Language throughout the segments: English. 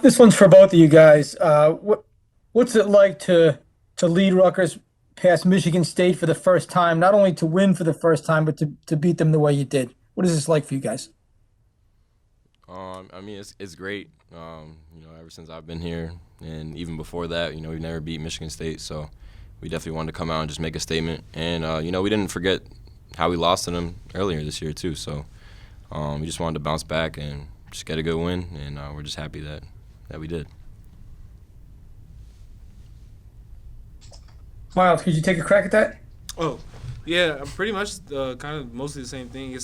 This one's for both of you guys. What's it like to lead Rutgers past Michigan State for the first time? Not only to win for the first time, but to beat them the way you did. What is this like for you guys? I mean, it's great. Ever since I've been here, and even before that, we've never beat Michigan State, so we definitely wanted to come out and just make a statement. And we didn't forget how we lost to them earlier this year too. So we just wanted to bounce back and just get a good win, and we're just happy that we did. Myles, could you take a crack at that? Oh, yeah, pretty much kind of mostly the same thing.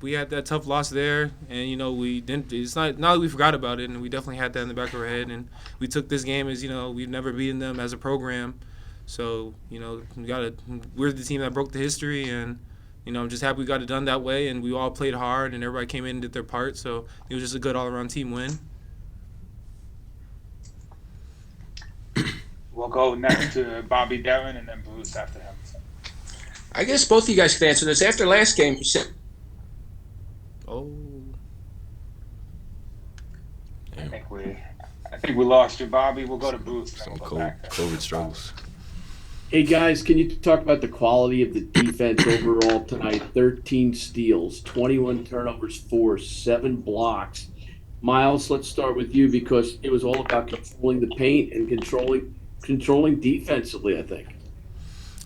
We had that tough loss there, and we didn't. It's not that we forgot about it, and we definitely had that in the back of our head. And we took this game as we've never beaten them as a program, so we're the team that broke the history, and I'm just happy we got it done that way, and we all played hard, and everybody came in and did their part. So it was just a good all around team win. We'll go next to Bobby Darren and then Bruce after him. I guess both of you guys could answer this. After last game, you said Oh, I think we lost you, Bobby. We'll go to Bruce. And Some then we'll go COVID, back to COVID struggles. Hey guys, can you talk about the quality of the defense overall tonight? 13 steals, 21 turnovers, 7 blocks. Myles, let's start with you because it was all about controlling the paint and controlling defensively, I think.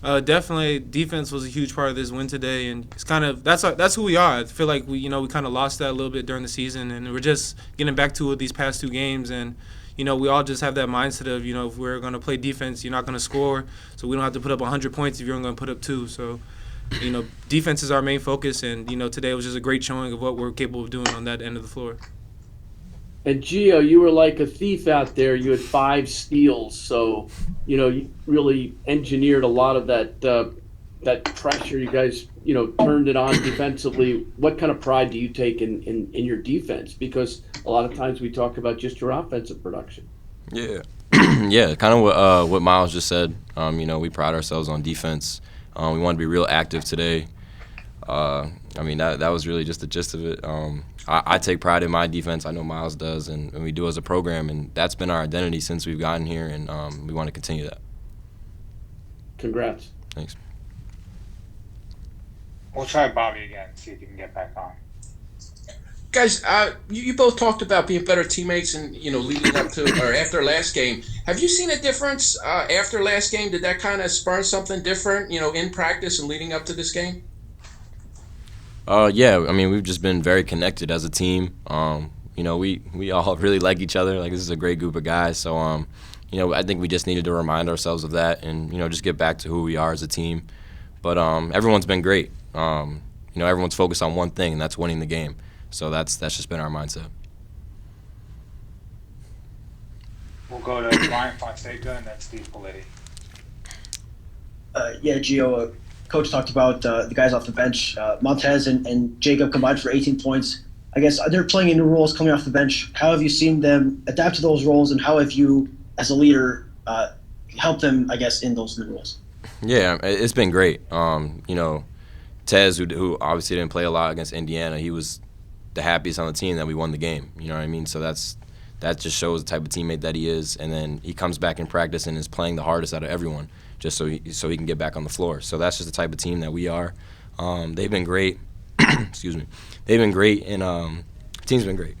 definitely, defense was a huge part of this win today, and it's kind of that's who we are. I feel like we kind of lost that a little bit during the season, and we're just getting back to it these past two games, and we all just have that mindset of if we're going to play defense, you're not going to score, so we don't have to put up 100 points if you're only going to put up 2. So, defense is our main focus, and today was just a great showing of what we're capable of doing on that end of the floor. And Gio, you were like a thief out there. You had 5 steals, so you really engineered a lot of that pressure. You guys, turned it on defensively. What kind of pride do you take in your defense? Because a lot of times we talk about just your offensive production. Yeah, yeah, kind of what Myles just said. We pride ourselves on defense. We wanted to be real active today. That was really just the gist of it. I take pride in my defense. I know Myles does, and we do as a program, and that's been our identity since we've gotten here, and we want to continue that. Congrats. Thanks. We'll try Bobby again, see if he can get back on. guys, you both talked about being better teammates and leading up to or after last game. Have you seen a difference after last game? Did that kind of spur something different, in practice and leading up to this game? Yeah, we've just been very connected as a team. We all really like each other. Like, this is a great group of guys. So, I think we just needed to remind ourselves of that and, just get back to who we are as a team. But everyone's been great. Everyone's focused on one thing, and that's winning the game. So that's just been our mindset. We'll go to Ryan Fonseca and then Steve Politi. Yeah, Gio, Coach talked about the guys off the bench. Montez and Jacob combined for 18 points. I guess they're playing in new roles coming off the bench. How have you seen them adapt to those roles, and how have you, as a leader, helped them, I guess, in those new roles? Yeah, it's been great. Tez, who obviously didn't play a lot against Indiana, he was the happiest on the team that we won the game. You know what I mean? So that just shows the type of teammate that he is. And then he comes back in practice and is playing the hardest out of everyone, just so he can get back on the floor. So that's just the type of team that we are. They've been great. Excuse me. They've been great, and the team's been great.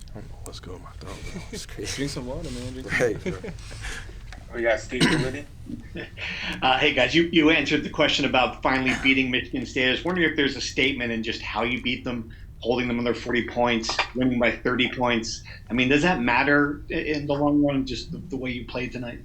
I don't know what's going on my throat, bro. It's crazy. Drink some water, man. Right, bro. We got Steve Politi. Hey guys, you answered the question about finally beating Michigan State. I was wondering if there's a statement in just how you beat them, holding them under 40 points, winning by 30 points. Does that matter in the long run, just the way you played tonight?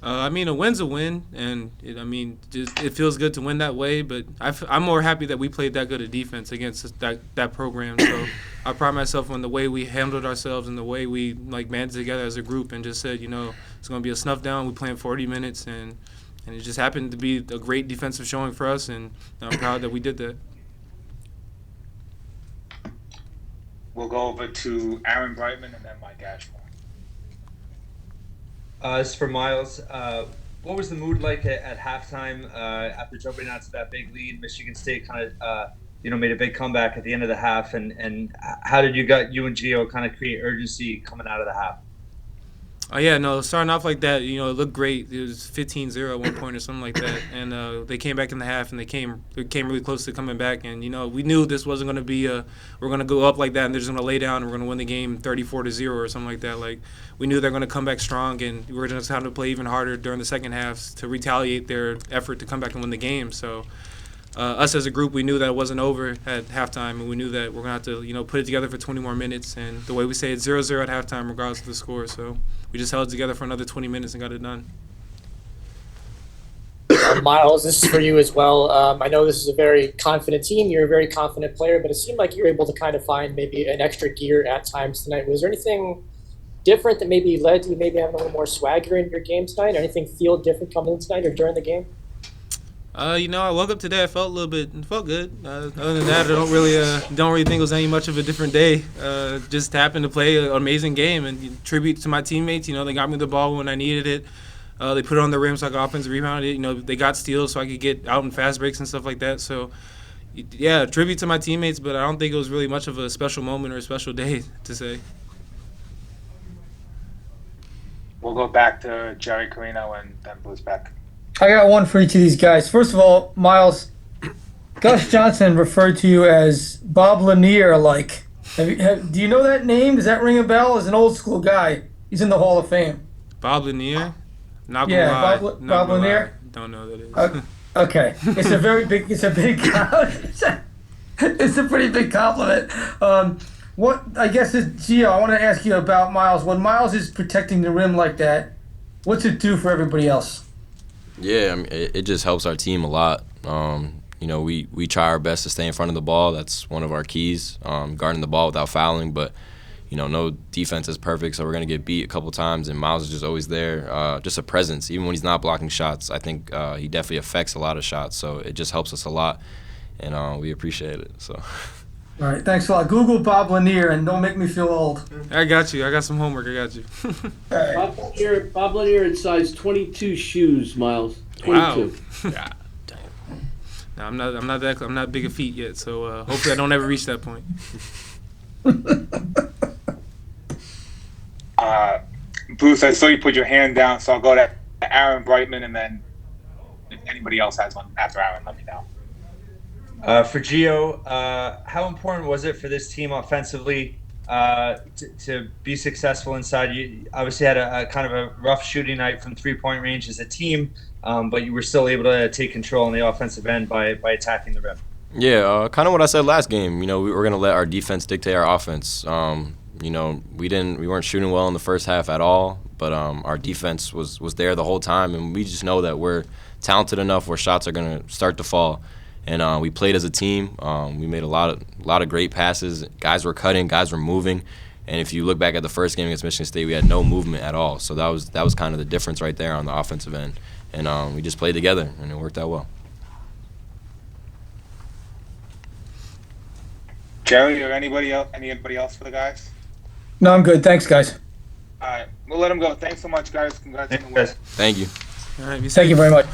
A win's a win, and it feels good to win that way. But I'm more happy that we played that good a defense against that program. So I pride myself on the way we handled ourselves and the way we banded together as a group and just said, it's going to be a snuff down. We playing 40 minutes, and it just happened to be a great defensive showing for us, and I'm proud that we did that. We'll go over to Aaron Brightman and then Mike Ashmore. This is for Myles. What was the mood like at halftime after jumping out to that big lead? Michigan State kind of made a big comeback at the end of the half. And how did you and Gio kind of create urgency coming out of the half? Oh, yeah, no, starting off like that, it looked great. It was 15-0 at one point or something like that. And they came back in the half, and they came really close to coming back. And, we knew this wasn't going to be we're going to go up like that, and they're just going to lay down, and we're going to win the game 34-0 or something like that. Like, we knew they're going to come back strong, and we were just having to play even harder during the second half to retaliate their effort to come back and win the game. So us as a group, we knew that it wasn't over at halftime, and we knew that we're going to have to, put it together for 20 more minutes. And the way we say it's 0-0 at halftime, regardless of the score. So we just held it together for another 20 minutes and got it done. Myles, this is for you as well. I know this is a very confident team. You're a very confident player, but it seemed like you were able to kind of find maybe an extra gear at times tonight. Was there anything different that maybe led to you maybe having a little more swagger in your game tonight? Or anything feel different coming in tonight or during the game? I woke up today. I felt it felt good. Other than that, I don't really think it was any much of a different day. Just happened to play an amazing game, and tribute to my teammates. They got me the ball when I needed it. They put it on the rim so I could offensive rebound it. They got steals so I could get out in fast breaks and stuff like that. So, yeah, tribute to my teammates, but I don't think it was really much of a special moment or a special day to say. We'll go back to Jerry Carino and then Blues back. I got one for each of these guys. First of all, Myles, Gus Johnson referred to you as Bob Lanier. Like, do you know that name? Does that ring a bell? As an old school guy, he's in the Hall of Fame. Bob Lanier? Not gonna Yeah, lie. Bob Lanier. Don't know who that is. Okay, it's a very big. It's a big. It's a pretty big compliment. What I guess is Gio. I want to ask you about Myles. When Myles is protecting the rim like that, what's it do for everybody else? Yeah, I mean, it just helps our team a lot. We try our best to stay in front of the ball. That's one of our keys, guarding the ball without fouling. But, no defense is perfect, so we're going to get beat a couple times, and Myles is just always there. Just a presence. Even when he's not blocking shots, I think he definitely affects a lot of shots. So it just helps us a lot, and we appreciate it. So. All right, thanks a lot. Google Bob Lanier and don't make me feel old. I got you. I got some homework. I got you. Bob Lanier in size 22 shoes, Myles. 22. Wow. Yeah. Damn. No, I'm not big of feet yet, so hopefully I don't ever reach that point. Bruce, I saw you put your hand down, so I'll go to Aaron Brightman, and then if anybody else has one after Aaron, let me know. For Gio, how important was it for this team offensively to be successful inside? You obviously had a kind of a rough shooting night from three-point range as a team, but you were still able to take control on the offensive end by attacking the rim. Yeah, kind of what I said last game. We were going to let our defense dictate our offense. We weren't shooting well in the first half at all, but our defense was there the whole time, and we just know that we're talented enough where shots are going to start to fall. And we played as a team. We made a lot of great passes. Guys were cutting, guys were moving. And if you look back at the first game against Michigan State, we had no movement at all. So that was kind of the difference right there on the offensive end. And we just played together, and it worked out well. Jerry or anybody else for the guys? No, I'm good. Thanks, guys. All right, we'll let them go. Thanks so much, guys. Congrats on the win. Thank you. All right, Thank you very much.